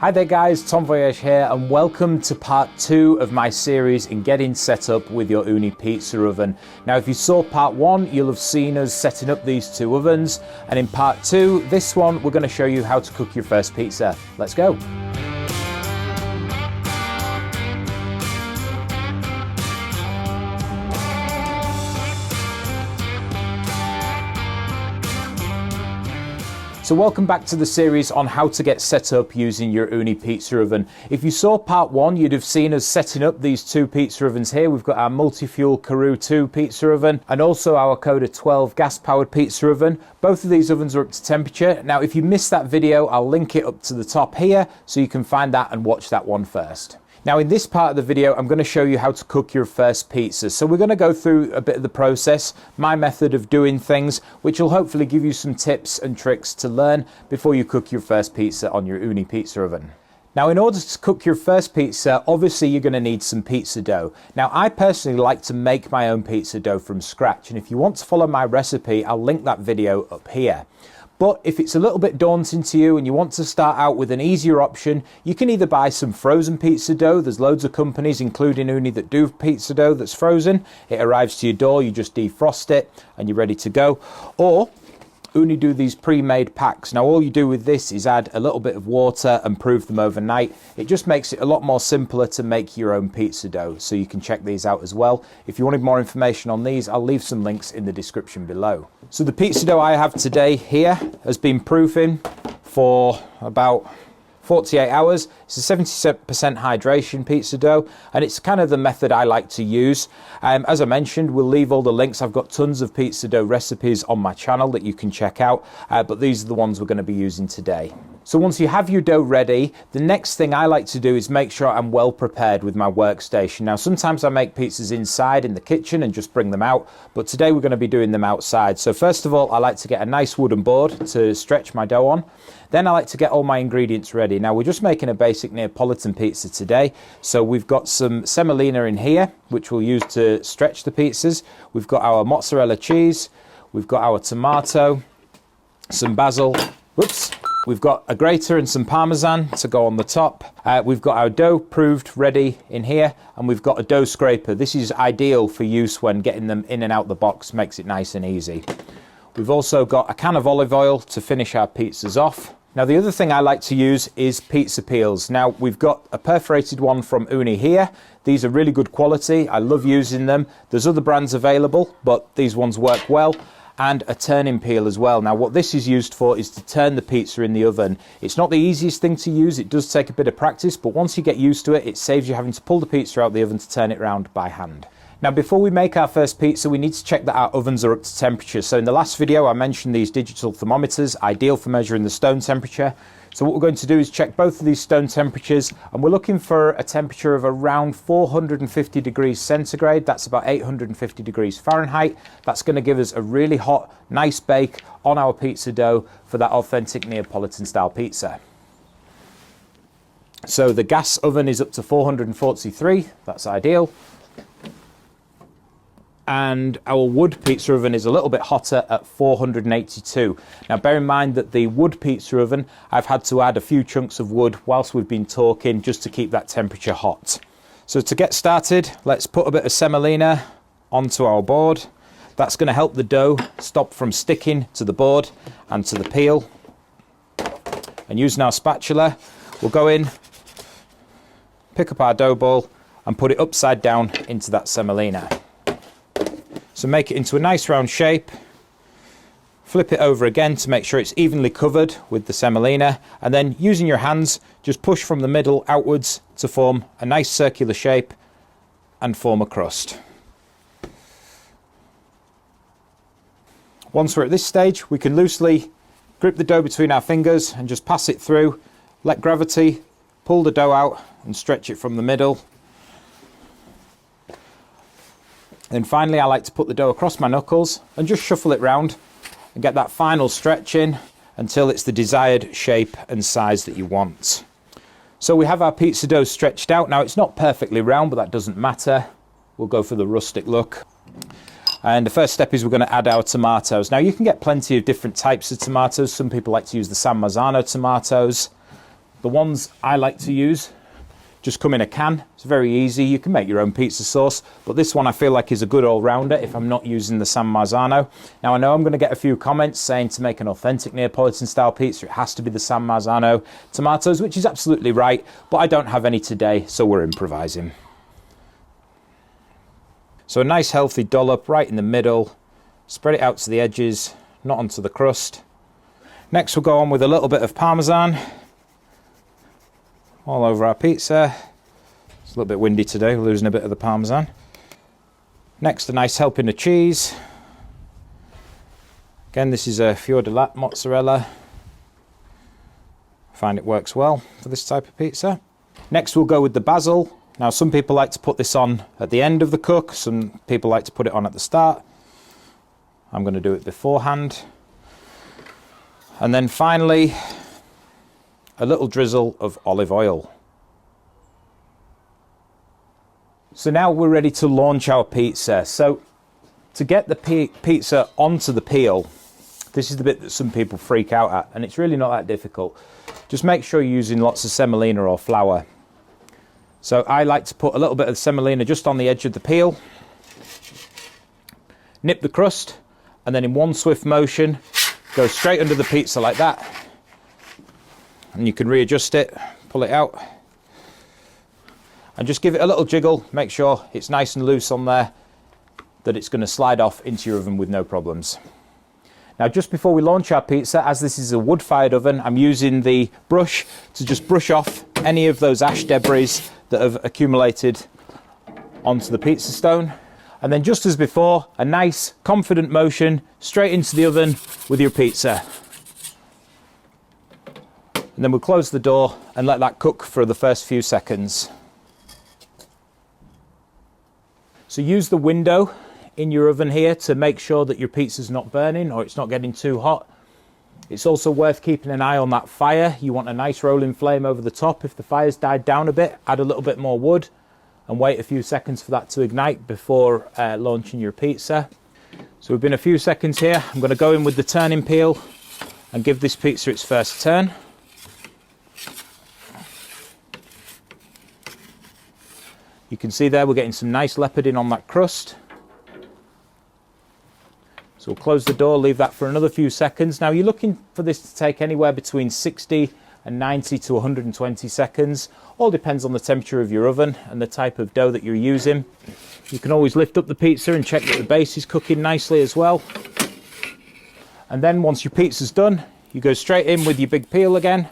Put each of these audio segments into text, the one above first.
Hi there guys, Tom Voyage here and welcome to part 2 of my series in getting set up with your Ooni pizza oven. Now if you saw part 1, you'll have seen us setting up these two ovens, and in part 2, this one, we're going to show you how to cook your first pizza. Let's go! So welcome back to the series on how to get set up using your Ooni pizza oven. If you saw part 1, you'd have seen us setting up these two pizza ovens here. We've got our multi-fuel Karu 2 pizza oven and also our Koda 12 gas-powered pizza oven. Both of these ovens are up to temperature. Now if you missed that video, I'll link it up to the top here so you can find that and watch that one first. Now in this part of the video, I'm going to show you how to cook your first pizza. So we're going to go through a bit of the process, my method of doing things, which will hopefully give you some tips and tricks to learn before you cook your first pizza on your Ooni pizza oven. Now in order to cook your first pizza, obviously you're going to need some pizza dough. Now I personally like to make my own pizza dough from scratch, and if you want to follow my recipe, I'll link that video up here. But if it's a little bit daunting to you and you want to start out with an easier option, you can either buy some frozen pizza dough. There's loads of companies, including Ooni, that do pizza dough that's frozen. It arrives to your door, you just defrost it and you're ready to go. Or Ooni do these pre-made packs. Now all you do with this is add a little bit of water and proof them overnight. It just makes it a lot more simpler to make your own pizza dough, so you can check these out as well. If you wanted more information on these, I'll leave some links in the description below. So the pizza dough I have today here has been proofing for about 48 hours. It's a 70% hydration pizza dough, and it's kind of the method I like to use. As I mentioned, we'll leave all the links. I've got tons of pizza dough recipes on my channel that you can check out, but these are the ones we're going to be using today. So once you have your dough ready, the next thing I like to do is make sure I'm well prepared with my workstation. Now sometimes I make pizzas inside in the kitchen and just bring them out, but today we're going to be doing them outside. So first of all, I like to get a nice wooden board to stretch my dough on. Then I like to get all my ingredients ready. Now we're just making a basic Neapolitan pizza today. So we've got some semolina in here, which we'll use to stretch the pizzas. We've got our mozzarella cheese. We've got our tomato, some basil. Whoops. We've got a grater and some parmesan to go on the top. We've got our dough proved ready in here, and we've got a dough scraper. This is ideal for use when getting them in and out the box, makes it nice and easy. We've also got a can of olive oil to finish our pizzas off. Now the other thing I like to use is pizza peels. Now we've got a perforated one from Ooni here. These are really good quality. I love using them. There's other brands available, but these ones work well. And a turning peel as well. Now what this is used for is to turn the pizza in the oven. It's not the easiest thing to use. It does take a bit of practice, but once you get used to it, it saves you having to pull the pizza out of the oven to turn it around by hand. Now before we make our first pizza, we need to check that our ovens are up to temperature. So in the last video, I mentioned these digital thermometers, ideal for measuring the stone temperature. So what we're going to do is check both of these stone temperatures, and we're looking for a temperature of around 450 degrees centigrade. That's about 850 degrees Fahrenheit. That's going to give us a really hot, nice bake on our pizza dough for that authentic Neapolitan style pizza. So the gas oven is up to 443. That's ideal. And our wood pizza oven is a little bit hotter at 482. Now bear in mind that the wood pizza oven, I've had to add a few chunks of wood whilst we've been talking just to keep that temperature hot. So to get started, let's put a bit of semolina onto our board. That's going to help the dough stop from sticking to the board and to the peel. And using our spatula, we'll go in, pick up our dough ball and put it upside down into that semolina. So make it into a nice round shape, flip it over again to make sure it's evenly covered with the semolina, and then using your hands, just push from the middle outwards to form a nice circular shape and form a crust. Once we're at this stage, we can loosely grip the dough between our fingers and just pass it through, let gravity pull the dough out and stretch it from the middle. Then finally I like to put the dough across my knuckles and just shuffle it round and get that final stretch in until it's the desired shape and size that you want. So we have our pizza dough stretched out. Now it's not perfectly round, but that doesn't matter. We'll go for the rustic look. And the first step is we're going to add our tomatoes. Now you can get plenty of different types of tomatoes. Some people like to use the San Marzano tomatoes. The ones I like to use just come in a can. It's very easy. You can make your own pizza sauce, but this one I feel like is a good all-rounder if I'm not using the San Marzano. Now I know I'm going to get a few comments saying to make an authentic Neapolitan style pizza it has to be the San Marzano tomatoes, which is absolutely right, but I don't have any today, so we're improvising. So a nice healthy dollop right in the middle, spread it out to the edges, not onto the crust. Next we'll go on with a little bit of Parmesan all over our pizza. It's a little bit windy today, we're losing a bit of the Parmesan. Next, a nice helping of cheese. Again, this is a Fior di Latte mozzarella. I find it works well for this type of pizza. Next, we'll go with the basil. Now, some people like to put this on at the end of the cook, some people like to put it on at the start. I'm going to do it beforehand. And then finally, a little drizzle of olive oil. So now we're ready to launch our pizza. So to get the pizza onto the peel, this is the bit that some people freak out at, and it's really not that difficult. Just make sure you're using lots of semolina or flour. So I like to put a little bit of semolina just on the edge of the peel, nip the crust, and then in one swift motion, go straight under the pizza like that. And you can readjust it, pull it out, and just give it a little jiggle. Make sure it's nice and loose on there, that it's going to slide off into your oven with no problems. Now, just before we launch our pizza, as this is a wood-fired oven, I'm using the brush to just brush off any of those ash debris that have accumulated onto the pizza stone. And then just as before, a nice, confident motion straight into the oven with your pizza. And then we'll close the door and let that cook for the first few seconds. So use the window in your oven here to make sure that your pizza's not burning or it's not getting too hot. It's also worth keeping an eye on that fire. You want a nice rolling flame over the top. If the fire's died down a bit, add a little bit more wood and wait a few seconds for that to ignite before launching your pizza. So we've been a few seconds here. I'm going to go in with the turning peel and give this pizza its first turn. You can see there we're getting some nice leoparding on that crust. So we'll close the door, leave that for another few seconds. Now you're looking for this to take anywhere between 60 and 90 to 120 seconds. All depends on the temperature of your oven and the type of dough that you're using. You can always lift up the pizza and check that the base is cooking nicely as well. And then once your pizza's done, you go straight in with your big peel again,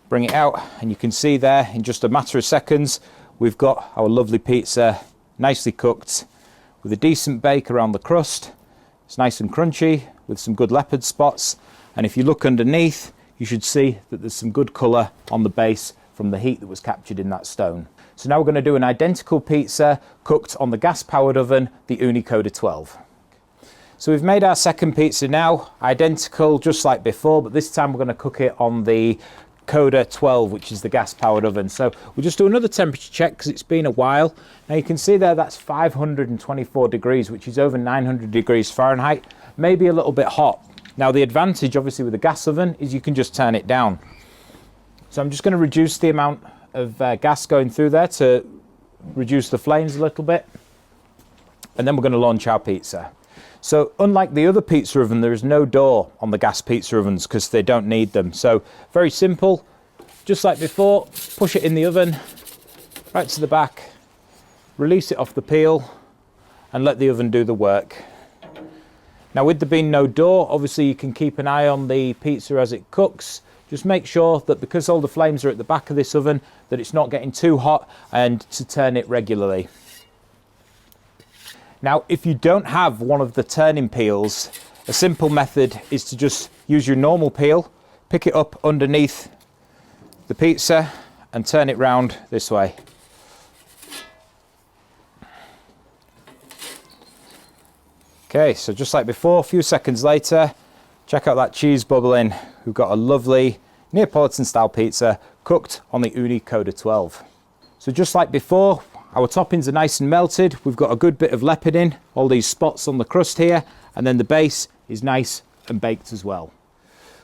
bring it out, and you can see there in just a matter of seconds, we've got our lovely pizza nicely cooked with a decent bake around the crust. It's nice and crunchy with some good leopard spots. And if you look underneath, you should see that there's some good colour on the base from the heat that was captured in that stone. So now we're going to do an identical pizza cooked on the gas-powered oven, the Ooni Koda 12. So we've made our second pizza now, identical just like before, but this time we're going to cook it on the Koda 12, which is the gas-powered oven. So we'll just do another temperature check because it's been a while. Now you can see there that's 524 degrees, which is over 900 degrees Fahrenheit, maybe a little bit hot. Now the advantage obviously with a gas oven is you can just turn it down. So I'm just going to reduce the amount of gas going through there to reduce the flames a little bit, and then we're going to launch our pizza. So unlike the other pizza oven, there is no door on the gas pizza ovens because they don't need them. So very simple, just like before, push it in the oven, right to the back, release it off the peel and let the oven do the work. Now with there being no door, obviously you can keep an eye on the pizza as it cooks. Just make sure that because all the flames are at the back of this oven, that it's not getting too hot, and to turn it regularly. Now, if you don't have one of the turning peels, a simple method is to just use your normal peel, pick it up underneath the pizza and turn it round this way. Okay, so just like before, a few seconds later, check out that cheese bubbling. We've got a lovely Neapolitan style pizza cooked on the Ooni Koda 12. So just like before, our toppings are nice and melted. We've got a good bit of leoparding, all these spots on the crust here, and then the base is nice and baked as well.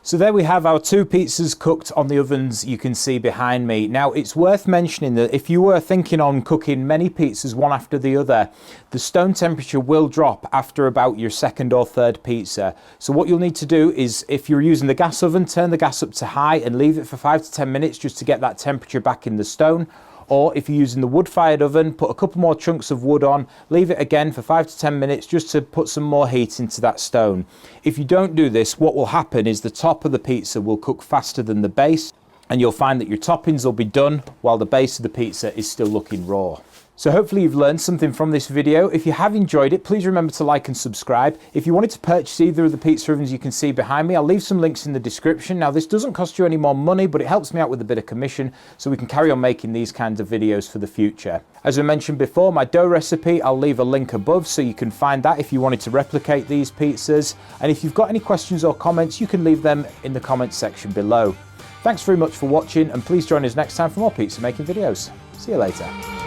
So there we have our 2 pizzas cooked on the ovens you can see behind me. Now it's worth mentioning that if you were thinking on cooking many pizzas one after the other, the stone temperature will drop after about your 2nd or 3rd pizza. So what you'll need to do is, if you're using the gas oven, turn the gas up to high and leave it for 5 to 10 minutes just to get that temperature back in the stone. Or if you're using the wood-fired oven, put a couple more chunks of wood on, leave it again for 5 to 10 minutes just to put some more heat into that stone. If you don't do this, what will happen is the top of the pizza will cook faster than the base, and you'll find that your toppings will be done while the base of the pizza is still looking raw. So hopefully you've learned something from this video. If you have enjoyed it, please remember to like and subscribe. If you wanted to purchase either of the pizza ovens you can see behind me, I'll leave some links in the description. Now this doesn't cost you any more money, but it helps me out with a bit of commission so we can carry on making these kinds of videos for the future. As I mentioned before, my dough recipe, I'll leave a link above so you can find that if you wanted to replicate these pizzas. And if you've got any questions or comments, you can leave them in the comments section below. Thanks very much for watching, and please join us next time for more pizza making videos. See you later.